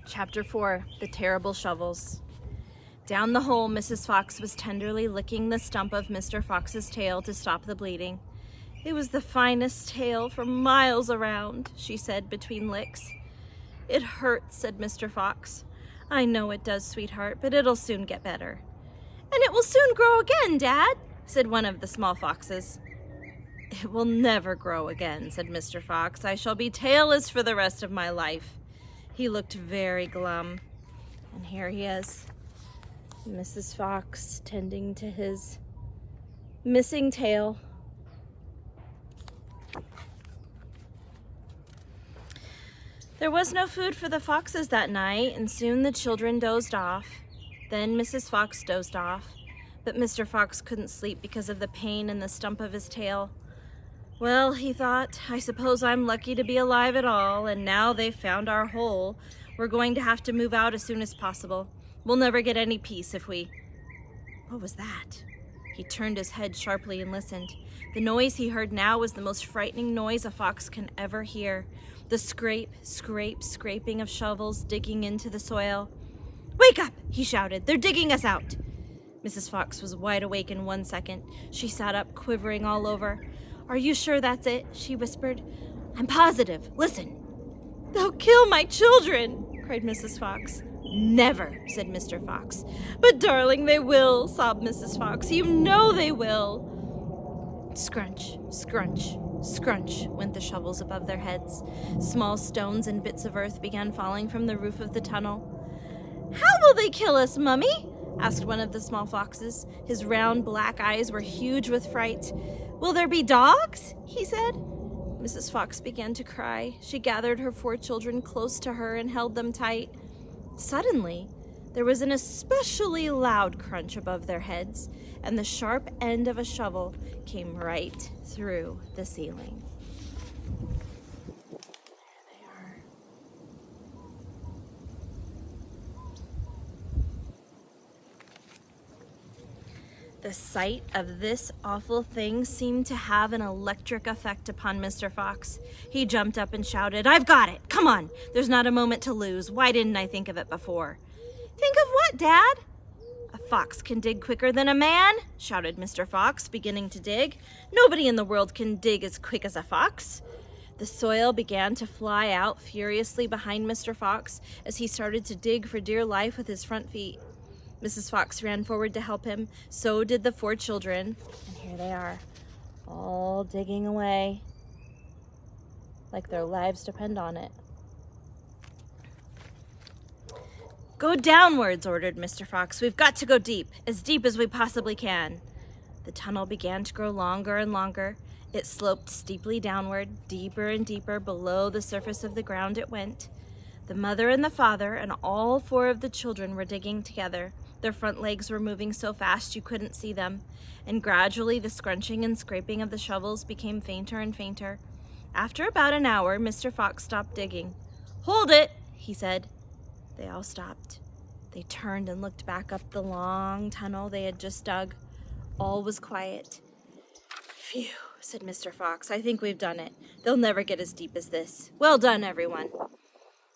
Chapter 4, The Terrible Shovels. Down the hole, Mrs. Fox was tenderly licking the stump of Mr. Fox's tail to stop the bleeding. "It was the finest tail for miles around," she said between licks. "It hurts," said Mr. Fox. "I know it does, sweetheart, but it'll soon get better." "And it will soon grow again, Dad," said one of the small foxes. "It will never grow again," said Mr. Fox. "I shall be tailless for the rest of my life." He looked very glum. And here he is, Mrs. Fox tending to his missing tail. There was no food for the foxes that night, and soon the children dozed off. Then Mrs. Fox dozed off, but Mr. Fox couldn't sleep because of the pain in the stump of his tail. "Well," he thought, "I suppose I'm lucky to be alive at all, and now they've found our hole, we're going to have to move out as soon as possible. We'll never get any peace if we..." What was that? He turned his head sharply and listened. The noise he heard now was the most frightening noise a fox can ever hear. The scrape, scrape, scraping of shovels digging into the soil. "Wake up!" he shouted. "They're digging us out!" Mrs. Fox was wide awake in 1 second. She sat up, quivering all over. "Are you sure that's it?" she whispered. "I'm positive. Listen." "They'll kill my children!" cried Mrs. Fox. "Never," said Mr. Fox. "But darling, they will," sobbed Mrs. Fox. "You know they will." Scrunch, scrunch, scrunch went the shovels above their heads. Small stones and bits of earth began falling from the roof of the tunnel. "How will they kill us, Mummy?" asked one of the small foxes. His round black eyes were huge with fright. "Will there be dogs?" he said. Mrs. Fox began to cry. She gathered her 4 children close to her and held them tight. Suddenly, there was an especially loud crunch above their heads, and the sharp end of a shovel came right through the ceiling. There they are. The sight of this awful thing seemed to have an electric effect upon Mr. Fox. He jumped up and shouted, "I've got it! Come on! There's not a moment to lose. Why didn't I think of it before?" "Think of what, Dad?" "A fox can dig quicker than a man," shouted Mr. Fox, beginning to dig. "Nobody in the world can dig as quick as a fox." The soil began to fly out furiously behind Mr. Fox as he started to dig for dear life with his front feet. Mrs. Fox ran forward to help him. So did the 4 children. And here they are, all digging away, like their lives depend on it. "Go downwards," ordered Mr. Fox. "We've got to go deep as we possibly can." The tunnel began to grow longer and longer. It sloped steeply downward, deeper and deeper below the surface of the ground it went. The mother and the father and all 4 of the children were digging together. Their front legs were moving so fast you couldn't see them, and gradually the scrunching and scraping of the shovels became fainter and fainter. After about an hour, Mr. Fox stopped digging. "Hold it," he said. They all stopped. They turned and looked back up the long tunnel they had just dug. All was quiet. "Phew," said Mr. Fox. "I think we've done it. They'll never get as deep as this. Well done, everyone."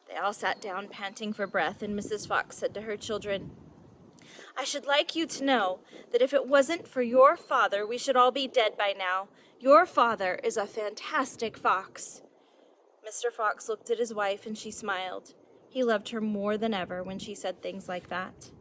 They all sat down, panting for breath, and Mrs. Fox said to her children, "I should like you to know that if it wasn't for your father, we should all be dead by now. Your father is a fantastic fox." Mr. Fox looked at his wife and she smiled. He loved her more than ever when she said things like that.